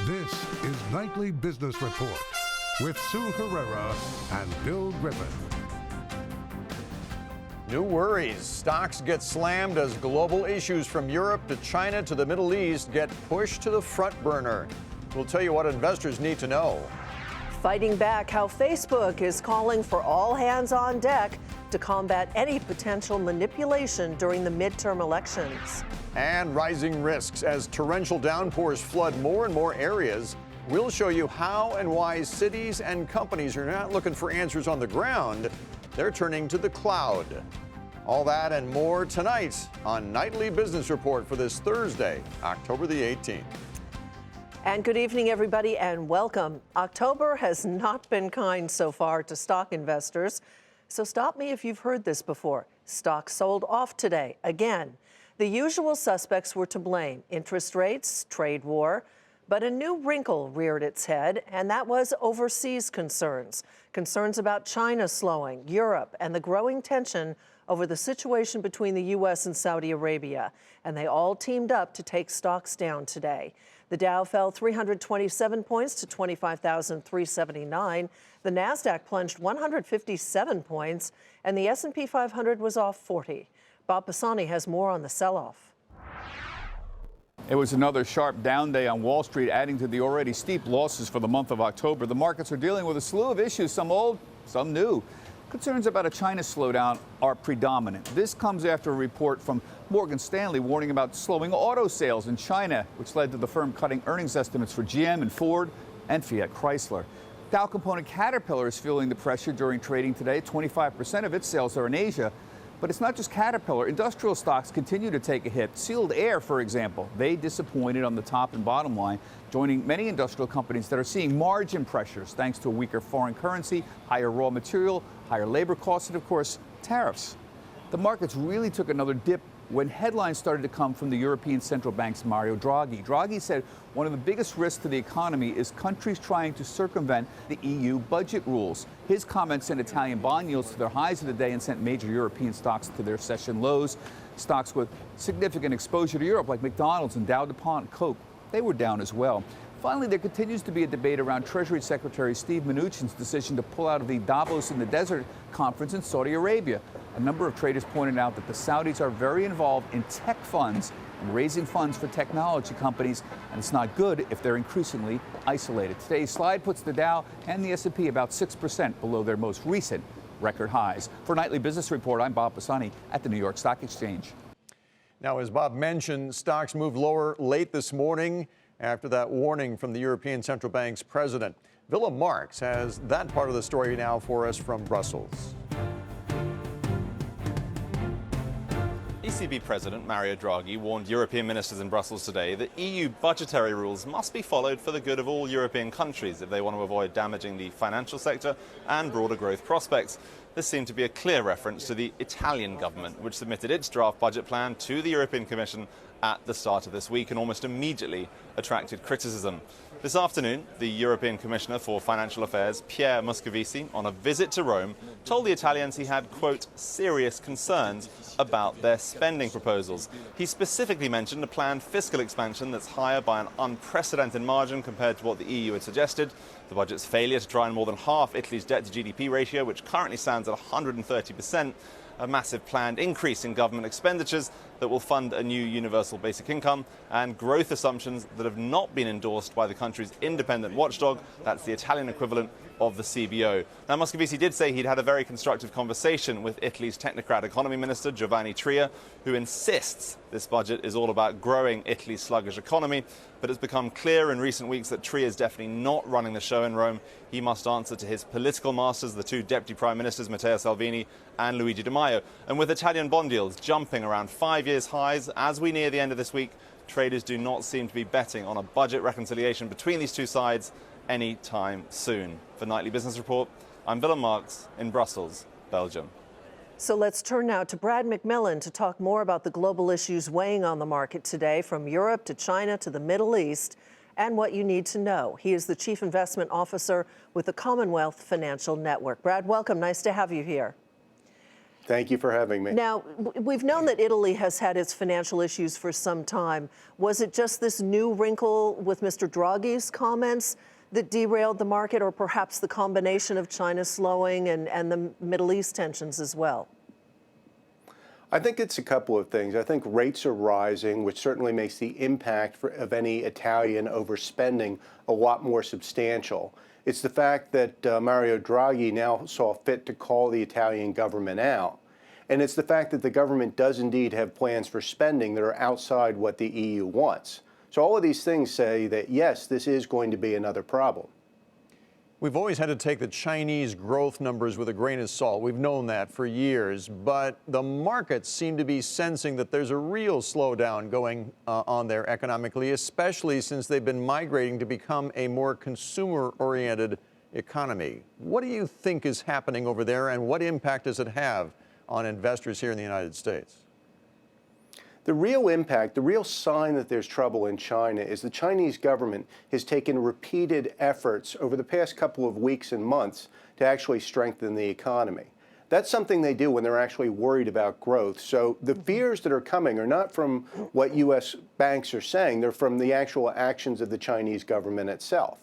This is Nightly Business Report with Sue Herrera and Bill Griffin. New worries. Stocks get slammed as global issues from Europe to China to the Middle East get pushed to the front burner. We'll tell you what investors need to know. Fighting back, how Facebook is calling for all hands on deck to combat any potential manipulation during the midterm elections. And rising risks as torrential downpours flood more and more areas. We'll show you how and why cities and companies are not looking for answers on the ground. They're turning to the cloud. All that and more tonight on Nightly Business Report for this Thursday, October the 18th. And good evening, everybody, and welcome. October has not been kind so far to stock investors. So stop me if you've heard this before. Stocks sold off today, again. The usual suspects were to blame: interest rates, trade war. But a new wrinkle reared its head, and that was overseas concerns. Concerns about China slowing, Europe, and the growing tension over the situation between the U.S. and Saudi Arabia. And they all teamed up to take stocks down today. The Dow fell 327 points to 25,379. The Nasdaq plunged 157 points, and the S&P 500 was off 40. Bob Pisani has more on the sell-off. It was another sharp down day on Wall Street, adding to the already steep losses for the month of October. The markets are dealing with a slew of issues, some old, some new. Concerns about a China slowdown are predominant. This comes after a report from Morgan Stanley warning about slowing auto sales in China, which led to the firm cutting earnings estimates for GM and Ford and Fiat Chrysler. Dow component Caterpillar is feeling the pressure during trading today. 25% of its sales are in Asia. But it's not just Caterpillar. Industrial stocks continue to take a hit. Sealed Air, for example, they disappointed on the top and bottom line, joining many industrial companies that are seeing margin pressures thanks to a weaker foreign currency, higher raw material, higher labor costs, and of course, tariffs. The markets really took another dip when headlines started to come from the European Central Bank's Mario Draghi. Draghi said one of the biggest risks to the economy is countries trying to circumvent the EU budget rules. His comments sent Italian bond yields to their highs of the day and sent major European stocks to their session lows. Stocks with significant exposure to Europe, like McDonald's and Dow, DuPont, Coke, they were down as well. Finally, there continues to be a debate around Treasury Secretary Steve Mnuchin's decision to pull out of the Davos in the Desert conference in Saudi Arabia. A number of traders pointed out that the Saudis are very involved in tech funds and raising funds for technology companies, and it's not good if they're increasingly isolated. Today's slide puts the Dow and the S&P about 6% below their most recent record highs. For Nightly Business Report, I'm Bob Pisani at the New York Stock Exchange. Now, as Bob mentioned, stocks moved lower late this morning after that warning from the European Central Bank's president. Willem Marx has that part of the story now for us from Brussels. ECB President Mario Draghi warned European ministers in Brussels today that EU budgetary rules must be followed for the good of all European countries if they want to avoid damaging the financial sector and broader growth prospects. This seemed to be a clear reference to the Italian government, which submitted its draft budget plan to the European Commission at the start of this week and almost immediately attracted criticism. This afternoon, the European Commissioner for Financial Affairs, Pierre Moscovici, on a visit to Rome, told the Italians he had, quote, serious concerns about their spending proposals. He specifically mentioned a planned fiscal expansion that's higher by an unprecedented margin compared to what the EU had suggested, the budget's failure to try and more than half Italy's debt-to-GDP ratio, which currently stands at 130%, a massive planned increase in government expenditures that will fund a new universal basic income, and growth assumptions that have not been endorsed by the country's independent watchdog. That's the Italian equivalent of the CBO. Now, Moscovici did say he'd had a very constructive conversation with Italy's technocrat economy minister, Giovanni Tria, who insists this budget is all about growing Italy's sluggish economy. But it's become clear in recent weeks that Tria is definitely not running the show in Rome. He must answer to his political masters, the two deputy prime ministers, Matteo Salvini and Luigi Di Maio. And with Italian bond yields jumping around 5 years highs as we near the end of this week, traders do not seem to be betting on a budget reconciliation between these two sides anytime soon. For Nightly Business Report, I'm Willem Marx in Brussels, Belgium. So let's turn now to Brad McMillan to talk more about the global issues weighing on the market today, from Europe to China to the Middle East, and what you need to know. He is the Chief Investment Officer with the Commonwealth Financial Network. Brad, welcome. Nice to have you here. Thank you for having me. Now, we've known that Italy has had its financial issues for some time. Was it just this new wrinkle with Mr. Draghi's comments that derailed the market, or perhaps the combination of China slowing and the Middle East tensions as well? I think it's a couple of things. I think rates are rising, which certainly makes the impact of any Italian overspending a lot more substantial. It's the fact that Mario Draghi now saw fit to call the Italian government out. And it's the fact that the government does indeed have plans for spending that are outside what the EU wants. So all of these things say that, yes, this is going to be another problem. We've always had to take the Chinese growth numbers with a grain of salt. We've known that for years, but the markets seem to be sensing that there's a real slowdown going on there economically, especially since they've been migrating to become a more consumer-oriented economy. What do you think is happening over there, and what impact does it have on investors here in the United States? The real impact, the real sign that there's trouble in China is the Chinese government has taken repeated efforts over the past couple of weeks and months to actually strengthen the economy. That's something they do when they're actually worried about growth. So the fears that are coming are not from what U.S. banks are saying, they're from the actual actions of the Chinese government itself.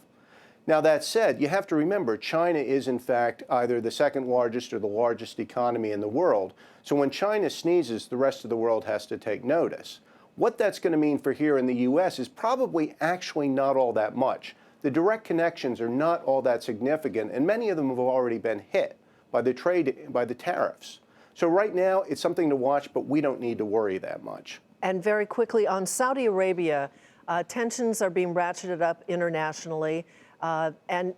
Now, that said, you have to remember, China is, in fact, either the second largest or the largest economy in the world. So when China sneezes, the rest of the world has to take notice. What that's going to mean for here in the U.S. is probably actually not all that much. The direct connections are not all that significant, and many of them have already been hit by the tariffs. So right now, it's something to watch, but we don't need to worry that much. And very quickly, on Saudi Arabia, tensions are being ratcheted up internationally. And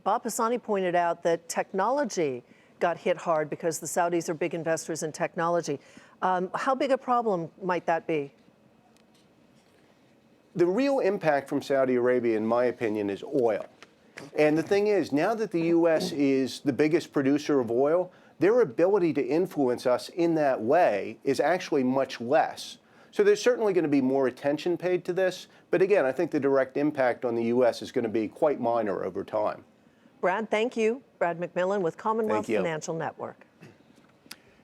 Bob Pisani pointed out that technology got hit hard because the Saudis are big investors in technology. How big a problem might that be? The real impact from Saudi Arabia, in my opinion, is oil. And the thing is, now that the U.S. is the biggest producer of oil, their ability to influence us in that way is actually much less. So there's certainly going to be more attention paid to this. But again, I think the direct impact on the U.S. is going to be quite minor over time. Brad, thank you. Brad McMillan with Commonwealth Financial Network.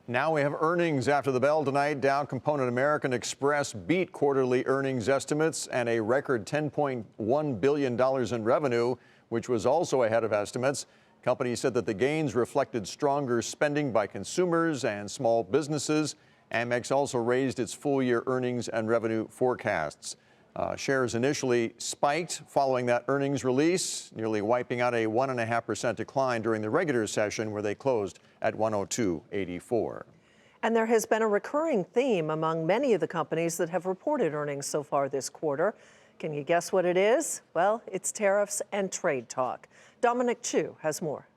Now we have earnings after the bell tonight. Dow component American Express beat quarterly earnings estimates and a record $10.1 billion in revenue, which was also ahead of estimates. Company said that the gains reflected stronger spending by consumers and small businesses. Amex also raised its full-year earnings and revenue forecasts. Shares initially spiked following that earnings release, nearly wiping out a 1.5% decline during the regular session, where they closed at 102.84. And there has been a recurring theme among many of the companies that have reported earnings so far this quarter. Can you guess what it is? Well, it's tariffs and trade talk. Dominic Chu has more.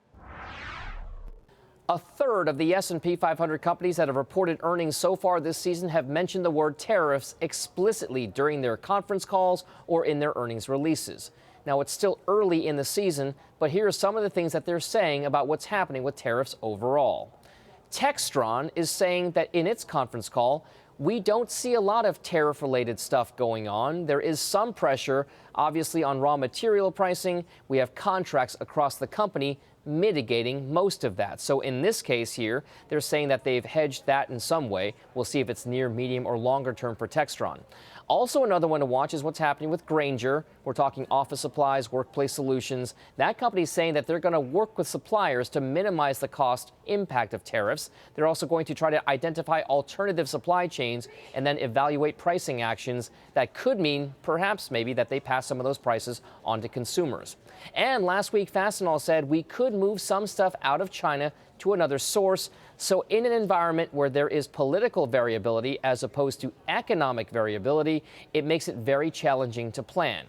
A third of the S&P 500 companies that have reported earnings so far this season have mentioned the word tariffs explicitly during their conference calls or in their earnings releases. Now, it's still early in the season, but here are some of the things that they're saying about what's happening with tariffs overall. Textron is saying that in its conference call, we don't see a lot of tariff-related stuff going on. There is some pressure, obviously, on raw material pricing. We have contracts across the company mitigating most of that. So in this case here, they're saying that they've hedged that in some way. We'll see if it's near, medium, or longer term for Textron. Also, another one to watch is what's happening with Grainger. We're talking office supplies, workplace solutions. That company's saying that they're going to work with suppliers to minimize the cost impact of tariffs. They're also going to try to identify alternative supply chains and then evaluate pricing actions that could mean perhaps maybe that they pass some of those prices on to consumers. And last week, Fastenal said we could move some stuff out of China to another source. So in an environment where there is political variability as opposed to economic variability, it makes it very challenging to plan.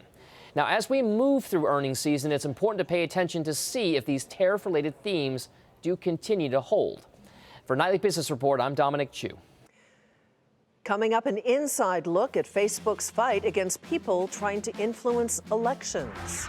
Now, as we move through earnings season, it's important to pay attention to see if these tariff-related themes do continue to hold. For Nightly Business Report, I'm Dominic Chu. Coming up, an inside look at Facebook's fight against people trying to influence elections.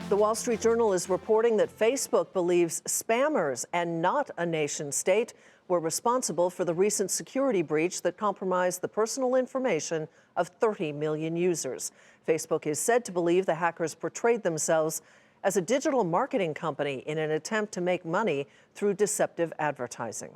The Wall Street Journal is reporting that Facebook believes spammers and not a nation state were responsible for the recent security breach that compromised the personal information of 30 million users. Facebook is said to believe the hackers portrayed themselves as a digital marketing company in an attempt to make money through deceptive advertising.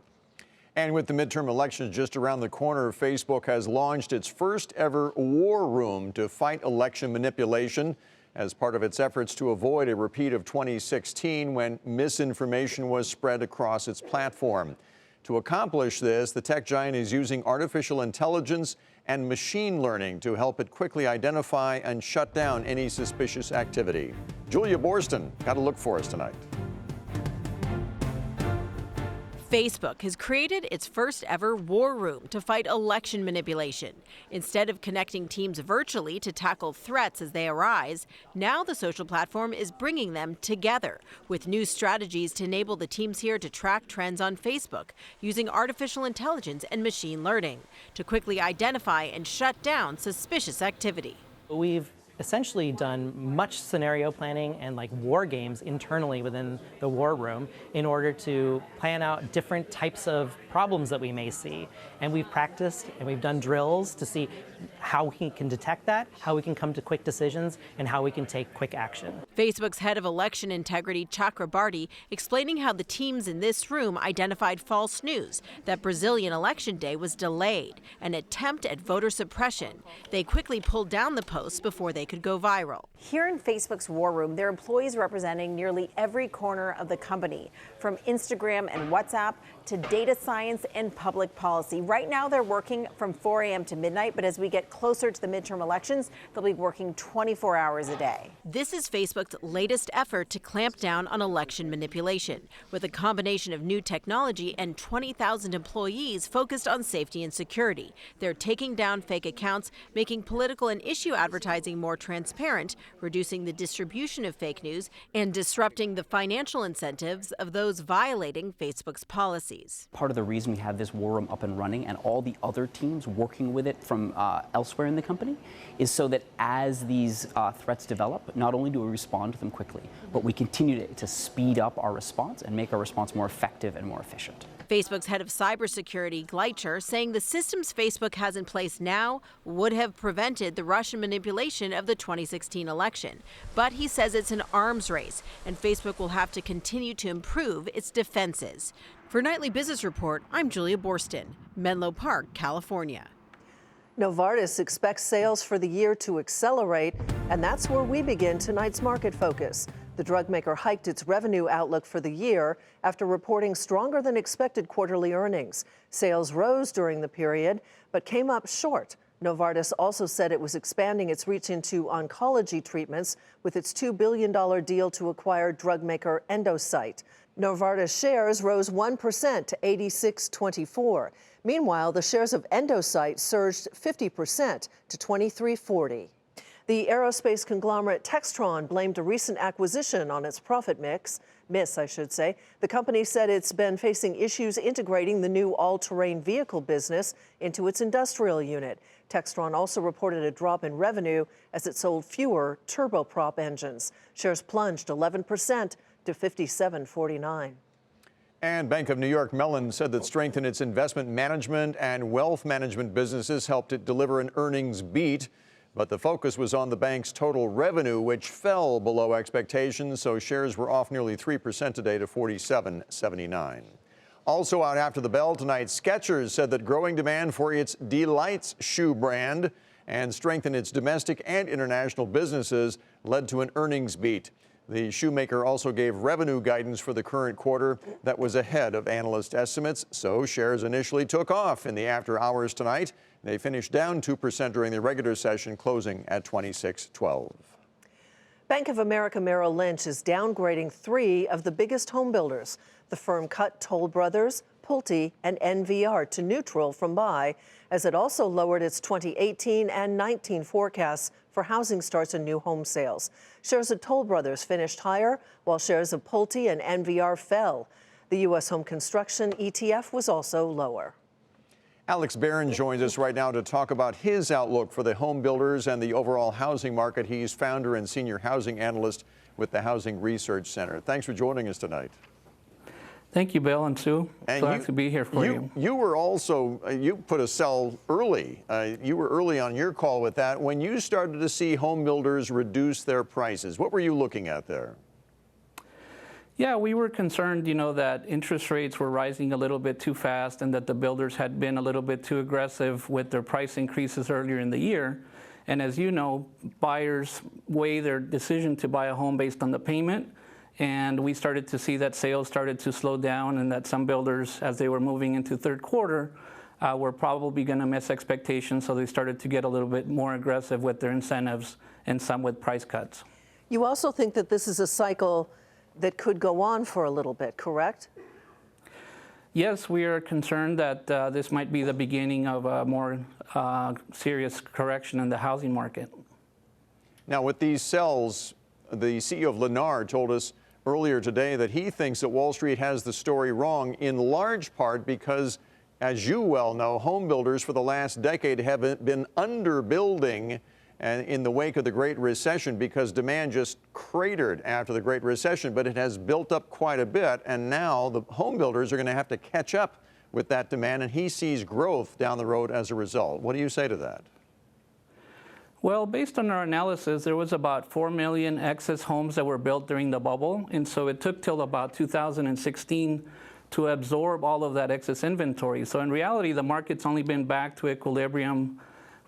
And with the midterm elections just around the corner, Facebook has launched its first ever war room to fight election manipulation as part of its efforts to avoid a repeat of 2016 when misinformation was spread across its platform. To accomplish this, the tech giant is using artificial intelligence and machine learning to help it quickly identify and shut down any suspicious activity. Julia Borston got a look for us tonight. Facebook has created its first ever war room to fight election manipulation. Instead of connecting teams virtually to tackle threats as they arise, now the social platform is bringing them together with new strategies to enable the teams here to track trends on Facebook using artificial intelligence and machine learning to quickly identify and shut down suspicious activity. We've essentially done much scenario planning and like war games internally within the war room in order to plan out different types of problems that we may see. And we've practiced and we've done drills to see how we can detect that, how we can come to quick decisions, and how we can take quick action. Facebook's head of election integrity, Chakrabarti, explaining how the teams in this room identified false news that Brazilian election day was delayed, an attempt at voter suppression. They quickly pulled down the posts before they could go viral. Here in Facebook's war room, there are employees representing nearly every corner of the company, from Instagram and WhatsApp to data science and public policy. Right now, they're working from 4 a.m. to midnight, but as we get closer to the midterm elections, they'll be working 24 hours a day. This is Facebook's latest effort to clamp down on election manipulation, with a combination of new technology and 20,000 employees focused on safety and security. They're taking down fake accounts, making political and issue advertising more transparent, reducing the distribution of fake news, and disrupting the financial incentives of those violating Facebook's policies. Part of the reason we have this war room up and running and all the other teams working with it from elsewhere in the company is so that as these threats develop, not only do we respond to them quickly, but we continue to speed up our response and make our response more effective and more efficient. Facebook's head of cybersecurity, Gleitcher, saying the systems Facebook has in place now would have prevented the Russian manipulation of the 2016 election. But he says it's an arms race, and Facebook will have to continue to improve its defenses. For Nightly Business Report, I'm Julia Borston, Menlo Park, California. Novartis expects sales for the year to accelerate, and that's where we begin tonight's market focus. The drug maker hiked its revenue outlook for the year after reporting stronger than expected quarterly earnings. Sales rose during the period, but came up short. Novartis also said it was expanding its reach into oncology treatments with its $2 billion deal to acquire drug maker Endocyte. Novartis shares rose 1% to 86.24. Meanwhile, the shares of Endocyte surged 50% to 23.40. The aerospace conglomerate Textron blamed a recent acquisition on its profit miss. The company said it's been facing issues integrating the new all-terrain vehicle business into its industrial unit. Textron also reported a drop in revenue as it sold fewer turboprop engines. Shares plunged 11% to 57.49. And Bank of New York Mellon said that strength in its investment management and wealth management businesses helped it deliver an earnings beat. But the focus was on the bank's total revenue, which fell below expectations, so shares were off nearly 3% today to 47.79. Also out after the bell tonight, Skechers said that growing demand for its Delights shoe brand and strength in its domestic and international businesses led to an earnings beat. The shoemaker also gave revenue guidance for the current quarter that was ahead of analyst estimates, so shares initially took off in the after hours tonight. They finished down 2% during the regular session, closing at 26.12. Bank of America Merrill Lynch is downgrading 3 of the biggest home builders. The firm cut Toll Brothers, Pulte, and NVR to neutral from buy, as it also lowered its 2018 and 19 forecasts for housing starts and new home sales. Shares of Toll Brothers finished higher, while shares of Pulte and NVR fell. The U.S. home construction ETF was also lower. Alex Barron joins us right now to talk about his outlook for the home builders and the overall housing market. He's founder and senior housing analyst with the Housing Research Center. Thanks for joining us tonight. Thank you, Bill and Sue. And Glad to be here for you. You were also, you put a sell early. You were early on your call with that. When you started to see home builders reduce their prices, what were you looking at there? Yeah, we were concerned, that interest rates were rising a little bit too fast and that the builders had been a little bit too aggressive with their price increases earlier in the year. And as you know, buyers weigh their decision to buy a home based on the payment. And we started to see that sales started to slow down and that some builders, as they were moving into third quarter, were probably going to miss expectations. So they started to get a little bit more aggressive with their incentives and some with price cuts. You also think that this is a cycle that could go on for a little bit, correct? Yes, we are concerned that this might be the beginning of a more serious correction in the housing market. Now, with these sells, the CEO of Lennar told us earlier today that he thinks that Wall Street has the story wrong, in large part because, as you well know, home builders for the last decade have been underbuilding and in the wake of the Great Recession because demand just cratered after the Great Recession, but it has built up quite a bit, and now the home builders are going to have to catch up with that demand, and he sees growth down the road as a result. What do you say to that? Well, based on our analysis, there was about 4 million excess homes that were built during the bubble, and so it took till about 2016 to absorb all of that excess inventory. So in reality, the market's only been back to equilibrium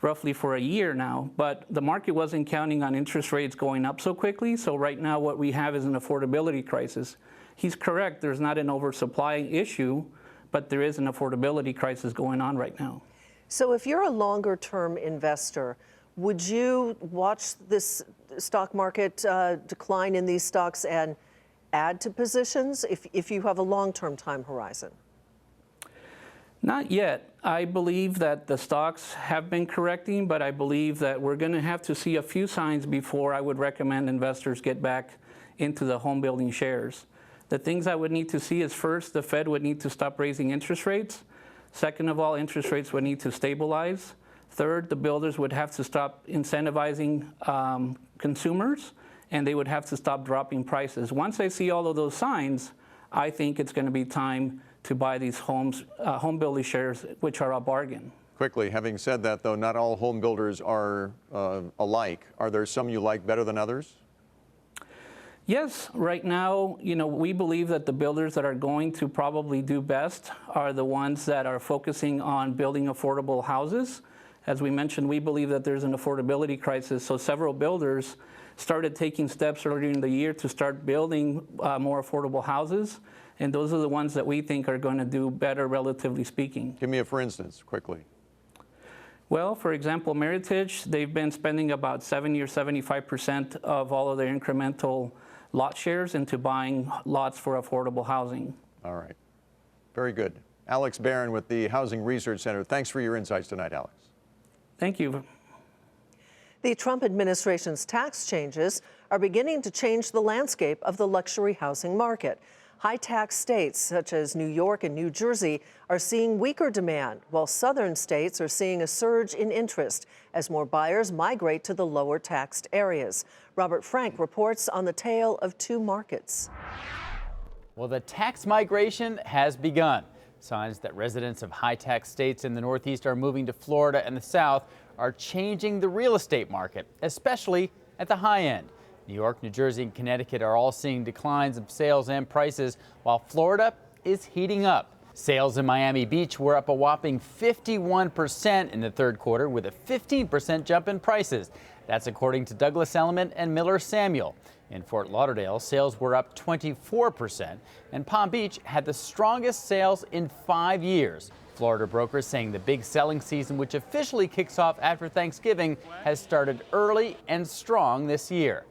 roughly for a year now, but the market wasn't counting on interest rates going up so quickly, so right now what we have is an affordability crisis. He's correct, there's not an oversupply issue, but there is an affordability crisis going on right now. So if you're a longer-term investor, would you watch this stock market decline in these stocks and add to positions if you have a long-term time horizon? Not yet. I believe that the stocks have been correcting, but I believe that we're going to have to see a few signs before I would recommend investors get back into the home building shares. The things I would need to see is, first, the Fed would need to stop raising interest rates. Second of all, interest rates would need to stabilize. Third, the builders would have to stop incentivizing consumers, and they would have to stop dropping prices. Once I see all of those signs, I think it's going to be time to buy these homes, home building shares, which are a bargain. Quickly, having said that, though, not all home builders are alike. Are there some you like better than others? Yes, right now, we believe that the builders that are going to probably do best are the ones that are focusing on building affordable houses. As we mentioned, we believe that there's an affordability crisis, so several builders started taking steps earlier in the year to start building more affordable houses, and those are the ones that we think are going to do better, relatively speaking. Give me a for instance, quickly. Well, for example, Meritage, they've been spending about 70 or 75% of all of their incremental lot shares into buying lots for affordable housing. All right. Very good. Alex Barron with the Housing Research Center. Thanks for your insights tonight, Alex. Thank you. The Trump administration's tax changes are beginning to change the landscape of the luxury housing market. High-tax states such as New York and New Jersey are seeing weaker demand, while southern states are seeing a surge in interest as more buyers migrate to the lower-taxed areas. Robert Frank reports on the tale of two markets. Well, the tax migration has begun. Signs that residents of high-tax states in the Northeast are moving to Florida and the South are changing the real estate market, especially at the high end. New York, New Jersey, and Connecticut are all seeing declines of sales and prices, while Florida is heating up. Sales in Miami Beach were up a whopping 51% in the third quarter, with a 15% jump in prices. That's according to Douglas Elliman and Miller Samuel. In Fort Lauderdale, sales were up 24%, and Palm Beach had the strongest sales in 5 years. Florida brokers saying the big selling season, which officially kicks off after Thanksgiving, has started early and strong this year.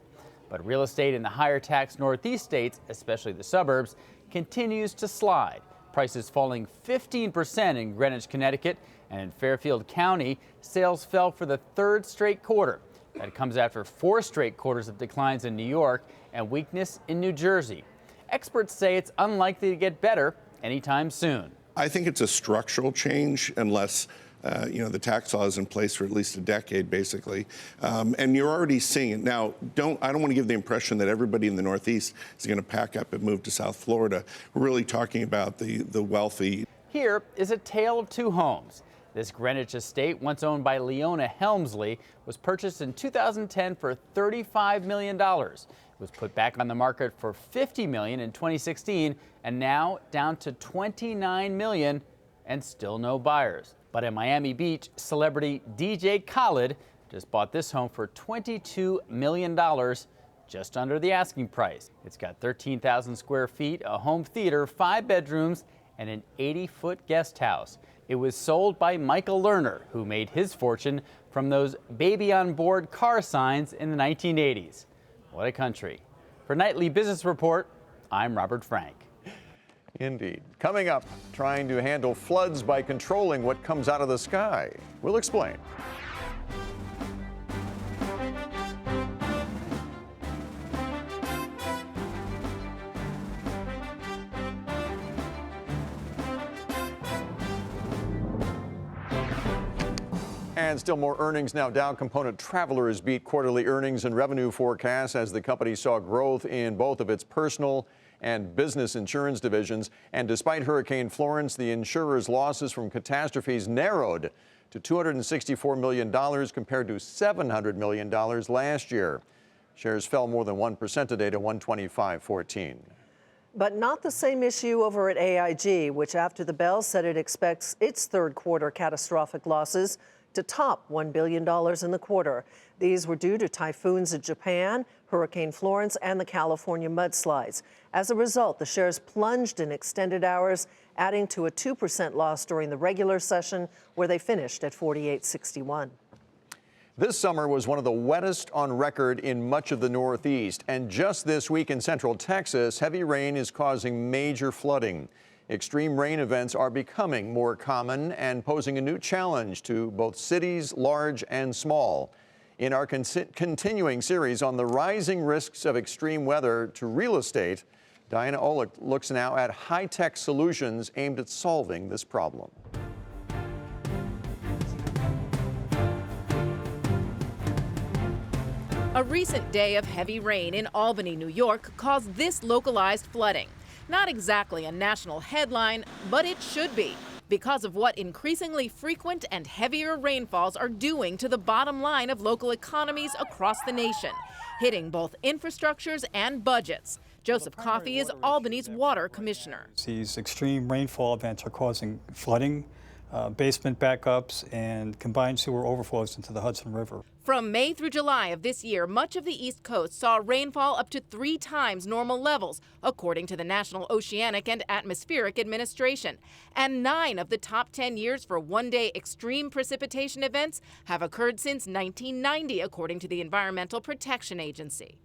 But real estate in the higher tax Northeast states, especially the suburbs, continues to slide. Prices falling 15% in Greenwich, Connecticut, and in Fairfield County, sales fell for the third straight quarter. That comes after 4 straight quarters of declines in New York and weakness in New Jersey. Experts say it's unlikely to get better anytime soon. I think it's a structural change unless the tax law is in place for at least a decade, basically. And you're already seeing it. Now, I don't want to give the impression that everybody in the Northeast is going to pack up and move to South Florida. We're really talking about the wealthy. Here is a tale of two homes. This Greenwich estate, once owned by Leona Helmsley, was purchased in 2010 for $35 million. It was put back on the market for $50 million in 2016, and now down to $29 million, and still no buyers. But in Miami Beach, celebrity DJ Khaled just bought this home for $22 million, just under the asking price. It's got 13,000 square feet, a home theater, 5 bedrooms, and an 80-foot guest house. It was sold by Michael Lerner, who made his fortune from those baby on board car signs in the 1980s. What a country. For Nightly Business Report, I'm Robert Frank. Indeed. Coming up, trying to handle floods by controlling what comes out of the sky. We'll explain. And still more earnings now. Dow Component Travelers beat quarterly earnings and revenue forecasts as the company saw growth in both of its personal and business insurance divisions. And despite Hurricane Florence, the insurer's losses from catastrophes narrowed to $264 million compared to $700 million last year. Shares fell more than 1% today to 125.14. But not the same issue over at AIG, which after the bell said it expects its third quarter catastrophic losses to top $1 billion in the quarter. These were due to typhoons in Japan, Hurricane Florence, and the California mudslides. As a result, the shares plunged in extended hours, adding to a 2% loss during the regular session, where they finished at 48.61. This summer was one of the wettest on record in much of the Northeast. And just this week in Central Texas, heavy rain is causing major flooding. Extreme rain events are becoming more common and posing a new challenge to both cities, large and small. In our continuing series on the rising risks of extreme weather to real estate, Diana Olick looks now at high-tech solutions aimed at solving this problem. A recent day of heavy rain in Albany, New York, caused this localized flooding. Not exactly a national headline, but it should be, because of what increasingly frequent and heavier rainfalls are doing to the bottom line of local economies across the nation, hitting both infrastructures and budgets. Joseph Coffey is Albany's water commissioner. These extreme rainfall events are causing flooding, basement backups, and combined sewer overflows into the Hudson River. From May through July of this year, much of the East Coast saw rainfall up to 3 times normal levels, according to the National Oceanic and Atmospheric Administration. And 9 of the top 10 years for one-day extreme precipitation events have occurred since 1990, according to the Environmental Protection Agency.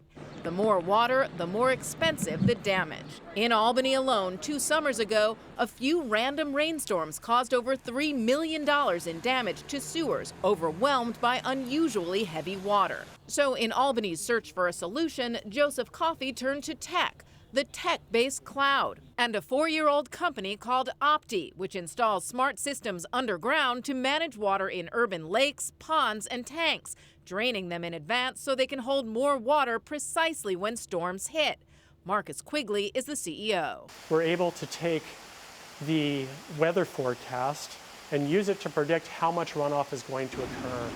The more water, the more expensive the damage. In Albany alone, 2 summers ago, a few random rainstorms caused over $3 million in damage to sewers, overwhelmed by unusually heavy water. So in Albany's search for a solution, Joseph Coffey turned to tech, the tech-based cloud, and a 4-year-old company called Opti, which installs smart systems underground to manage water in urban lakes, ponds, and tanks, draining them in advance so they can hold more water precisely when storms hit. Marcus Quigley is the CEO. We're able to take the weather forecast and use it to predict how much runoff is going to occur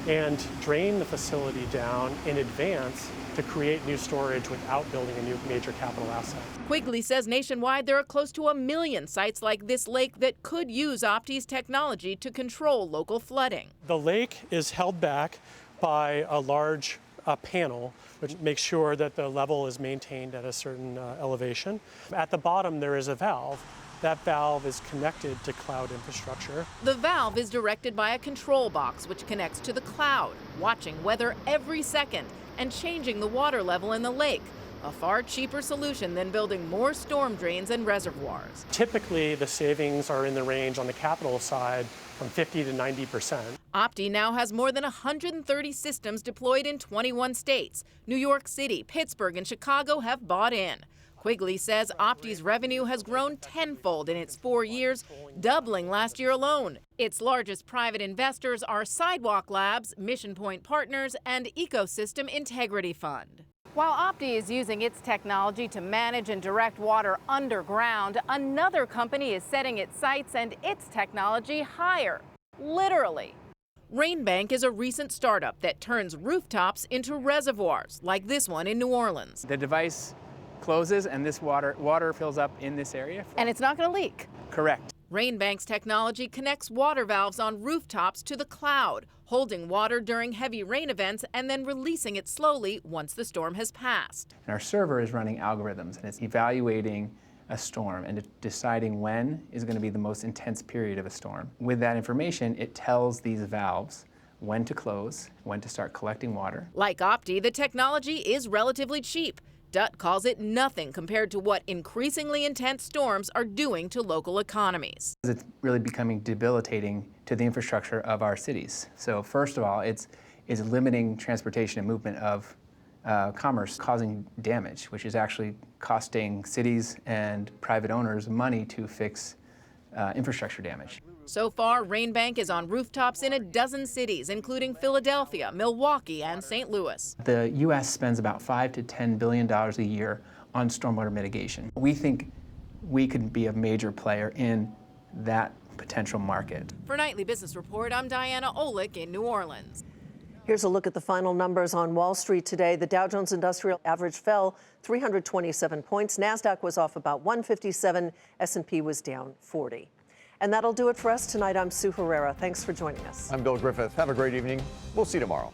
and drain the facility down in advance to create new storage without building a new major capital asset. Quigley says nationwide there are close to 1 million sites like this lake that could use Opti's technology to control local flooding. The lake is held back by a large panel, which makes sure that the level is maintained at a certain elevation. At the bottom, there is a valve. That valve is connected to cloud infrastructure. The valve is directed by a control box, which connects to the cloud, watching weather every second and changing the water level in the lake. A far cheaper solution than building more storm drains and reservoirs. Typically, the savings are in the range on the capital side from 50 to 90%. Opti now has more than 130 systems deployed in 21 states. New York City, Pittsburgh, and Chicago have bought in. Quigley says Opti's revenue has grown tenfold in its 4 years, doubling last year alone. Its largest private investors are Sidewalk Labs, Mission Point Partners, and Ecosystem Integrity Fund. While Opti is using its technology to manage and direct water underground, another company is setting its sights and its technology higher, literally. Rainbank is a recent startup that turns rooftops into reservoirs, like this one in New Orleans. The device closes and this water fills up in this area. And it's not going to leak. Correct. Rainbank's technology connects water valves on rooftops to the cloud, holding water during heavy rain events and then releasing it slowly once the storm has passed. And our server is running algorithms and it's evaluating a storm and deciding when is going to be the most intense period of a storm. With that information, it tells these valves when to close, when to start collecting water. Like Opti, the technology is relatively cheap. Dutt calls it nothing compared to what increasingly intense storms are doing to local economies. It's really becoming debilitating to the infrastructure of our cities. So first of all, it's limiting transportation and movement of commerce, causing damage, which is actually costing cities and private owners money to fix infrastructure damage. So far, Rainbank is on rooftops in a dozen cities, including Philadelphia, Milwaukee, and St. Louis. The U.S. spends about $5 to $10 billion a year on stormwater mitigation. We think we could be a major player in that potential market. For Nightly Business Report, I'm Diana Olick in New Orleans. Here's a look at the final numbers on Wall Street today. The Dow Jones Industrial Average fell 327 points. NASDAQ was off about 157. S&P was down 40. And that'll do it for us tonight. I'm Sue Herrera. Thanks for joining us. I'm Bill Griffith. Have a great evening. We'll see you tomorrow.